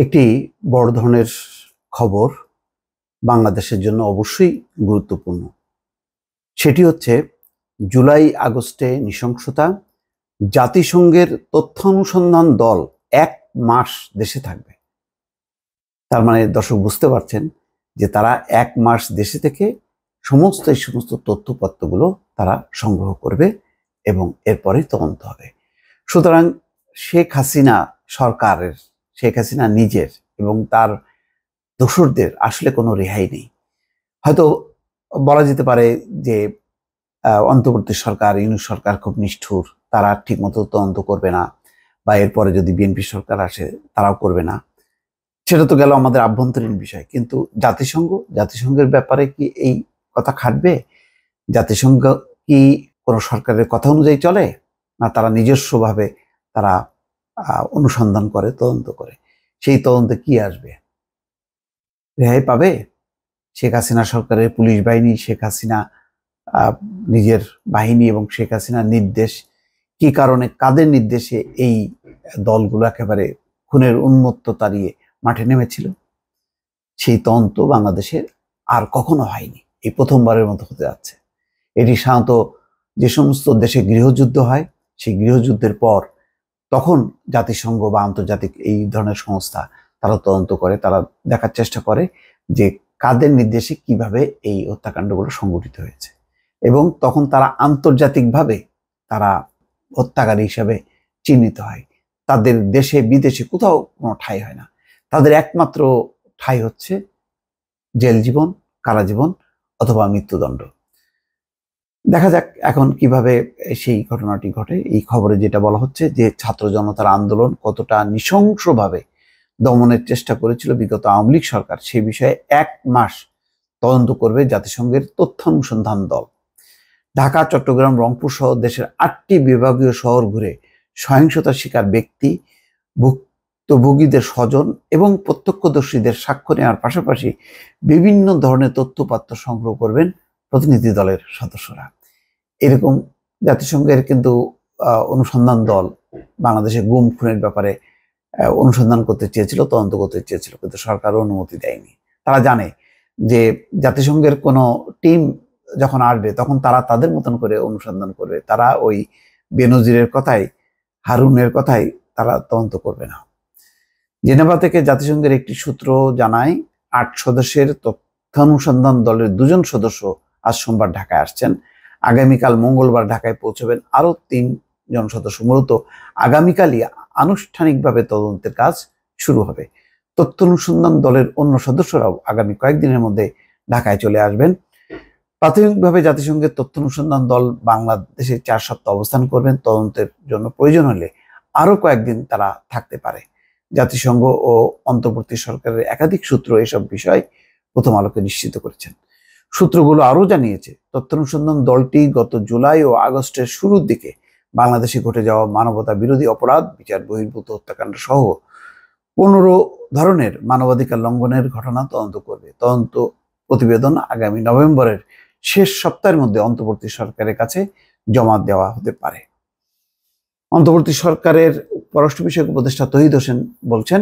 একটি বড় ধরনের খবর বাংলাদেশের জন্য অবশ্যই গুরুত্বপূর্ণ। সেটি হচ্ছে জুলাই আগস্টে নৃশংসতা। জাতিসংঘের তথ্য অনুসন্ধান দল 1 মাস দেশে থাকবে। তার মানে দর্শক বুঝতে পারছেন যে তারা 1 মাস দেশে থেকে সমস্ত তথ্যপত্রগুলো তারা সংগ্রহ করবে এবং এরপরে তদন্ত হবে। সুতরাং শেখ হাসিনা নিজের এবং তার দোসরদের আসলে কোনো রেহাই নেই। হয়তো বলা যেতে পারে যে অন্তর্বর্তী সরকার, ইউনূস সরকার খুব নিষ্ঠুর, তারা ঠিকমতো তদন্ত করবে না, বা এরপরে যদি বিএনপি সরকার আসে তারাও করবে না। সেটা তো গেল আমাদের আভ্যন্তরীণ বিষয়। কিন্তু জাতিসংঘের ব্যাপারে কি এই কথা খাটবে? জাতিসংঘ কি কোনো সরকারের কথা অনুযায়ী চলে, না তারা নিজস্বভাবে তারা অনুসন্ধান করে, তদন্ত করে? সেই তদন্তে কি আসবে? রেহাই পাবে শেখ হাসিনা সরকারের পুলিশ বাহিনী, শেখ হাসিনা নিজের বাহিনী এবং শেখ হাসিনার নির্দেশ? কি কারণে, কাদের নির্দেশে এই দলগুলো একেবারে খুনের উন্মত্ত তাড়িয়ে মাঠে নেমেছিল? সেই তদন্ত বাংলাদেশের আর কখনো হয়নি, এই প্রথমবারের মতো হতে যাচ্ছে। এটি সাধারণত যে সমস্ত দেশে গৃহযুদ্ধ হয়, সেই গৃহযুদ্ধের পর তখন জাতিসংঘ বা আন্তর্জাতিক এই ধরনের সংস্থা তারা তদন্ত করে, তারা দেখার চেষ্টা করে যে কাদের নির্দেশে কিভাবে এই হত্যাকাণ্ডগুলো সংঘটিত হয়েছে, এবং তখন তারা আন্তর্জাতিকভাবে তারা হত্যাকারী হিসাবে চিহ্নিত হয়। তাদের দেশে বিদেশে কোথাও কোনো ঠাঁই হয় না, তাদের একমাত্র ঠাঁই হচ্ছে জেল জীবন, কারাজীবন অথবা মৃত্যুদণ্ড। দেখা যাক এখন কিভাবে সেই ঘটনাটি ঘটে। এই খবরে যেটা বলা হচ্ছে যে ছাত্র জনতার আন্দোলন কতটা নৃশংসভাবে দমনের চেষ্টা করেছিল বিগত আওয়ামী লীগ সরকার, সে বিষয়ে 1 মাস তদন্ত করবে জাতিসংঘের তথ্য অনুসন্ধান দল। ঢাকা, চট্টগ্রাম, রংপুর সহ দেশের 8টি বিভাগীয় শহর ঘুরে সহিংসতার শিকার ব্যক্তি, ভুক্তভোগীদের স্বজন এবং প্রত্যক্ষদর্শীদের সাক্ষ্য নেওয়ার পাশাপাশি বিভিন্ন ধরনের তথ্যপত্র সংগ্রহ করবেন প্রতিনিধি দলের সদস্যরা। এরকম জাতিসংঘের কিন্তু অনুসন্ধান দল বাংলাদেশে গুম খুনের ব্যাপারে অনুসন্ধান করতে চেয়েছিল, তদন্ত করতে চেয়েছিল, কিন্তু সরকারও অনুমতি দেয়নি। তারা জানে যে জাতিসংঘের কোনো টিম যখন আসবে তখন তারা তাদের মতন করে অনুসন্ধান করবে, তারা ওই বেনজিরের কথাই, হারুনের কথাই তারা তদন্ত করবে না। জেনেভা থেকে জাতিসংঘের একটি সূত্র জানায় 8 সদস্যের তথ্য অনুসন্ধান দলের 2 জন সদস্য আজ সোমবার ঢাকায় আসছেন। আগামীকাল মঙ্গলবার ঢাকায় পৌঁছবেন আরো 3 জন সদস্য। মূলত আগামীকালই আনুষ্ঠানিকভাবে তদন্তের কাজ শুরু হবে। তথ্য অনুসন্ধান দলের অন্য সদস্যরাও আগামী কয়েকদিনের মধ্যে ঢাকায় চলে আসবেন। প্রাথমিকভাবে জাতিসংঘের তথ্য অনুসন্ধান দল বাংলাদেশে 4 সপ্তাহ অবস্থান করবেন। তদন্তের জন্য প্রয়োজন হলে আরো কয়েকদিন তারা থাকতে পারে। জাতিসংঘ ও অন্তর্বর্তী সরকারের একাধিক সূত্র এসব বিষয় প্রথম আলোকে নিশ্চিত করেছেন। সূত্রগুলো আরো জানিয়েছে, তথ্য অনুসন্ধান দলটি গত জুলাই ও আগস্টের শুরুর দিকে বাংলাদেশে ঘটে যাওয়া মানবতা বিরোধী অপরাধ, বিচার বহির্ভূত হত্যাকাণ্ড সহ 15 ধরনের মানবাধিকার লঙ্ঘনের ঘটনা তদন্ত করবে। তদন্ত প্রতিবেদন আগামী নভেম্বরের শেষ সপ্তাহের মধ্যে অন্তর্বর্তী সরকারের কাছে জমা দেওয়া হতে পারে। অন্তর্বর্তী সরকারের পররাষ্ট্র বিষয়ক উপদেষ্টা তৌহিদ হোসেন বলছেন,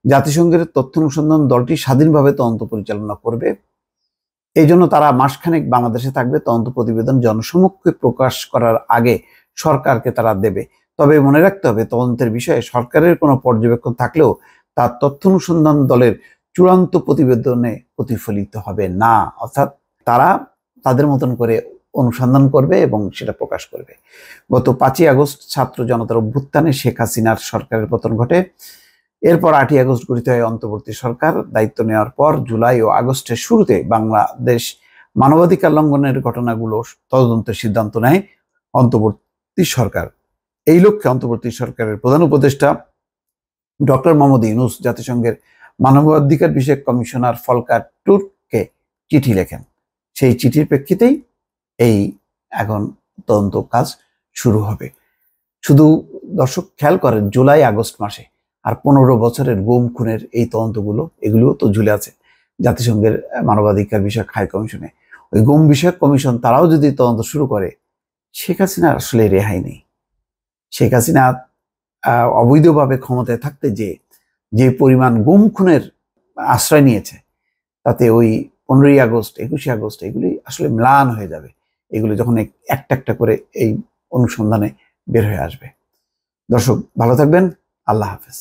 জাতিসংঘের তথ্য অনুসন্ধান দলটি স্বাধীনভাবে তদন্ত পরিচালনা করবে। এই জন্য তারা মাসখানেক বাংলাদেশে থাকবে। তদন্ত প্রতিবেদন জনসমক্ষে প্রকাশ করার আগে সরকারকে তারা দেবে। তবে মনে রাখতে হবে, তদন্তের বিষয়ে সরকারের কোনো পর্যবেক্ষণ থাকলেও তা তথ্য অনুসন্ধান দলের চূড়ান্ত প্রতিবেদনে প্রতিফলিত হবে না। অর্থাৎ তারা তাদের মতন করে অনুসন্ধান করবে এবং সেটা প্রকাশ করবে। গত 5ই আগস্ট ছাত্র জনতার অভ্যুত্থানে শেখ হাসিনার সরকারের পতন ঘটে। এরপর 8ই আগস্ট গঠিত হয় অন্তর্বর্তী সরকার। দায়িত্ব নেওয়ার পর জুলাই ও আগস্টের শুরুতে বাংলাদেশ মানবাধিকার লঙ্ঘনের ঘটনাগুলো তদন্তের সিদ্ধান্ত নেয় অন্তর্বর্তী সরকার। এই লক্ষ্যে অন্তর্বর্তী সরকারের প্রধান উপদেষ্টা ডক্টর মোহাম্মদ ইউনূস জাতিসংঘের মানবাধিকার বিষয়ক কমিশনার ফলকার টুর্ককে চিঠি লেখেন। সেই চিঠির প্রেক্ষিতেই এই এখন তদন্ত কাজ শুরু হবে। শুধু দর্শক খেয়াল করেন, জুলাই আগস্ট মাসে আর 15 বছরের গুম খুনের এই তদন্তগুলো, এগুলোও তো ঝুলে আছে জাতিসংঘের মানবাধিকার বিষয়ক হাই কমিশনে। ওই গুম বিষয়ক কমিশন তারাও যদি তদন্ত শুরু করে, শেখ হাসিনার আসলে রেহাই নেই। শেখ হাসিনা অবৈধভাবে ক্ষমতায় থাকতে যে যে পরিমাণ গুম খুনের আশ্রয় নিয়েছে, তাতে ওই 15ই আগস্ট 21শে আগস্ট এগুলি আসলে ম্লান হয়ে যাবে, এগুলো যখন একটা একটা করে এই অনুসন্ধানে বের হয়ে আসবে। দর্শক ভালো থাকবেন, আল্লাহ হাফেজ।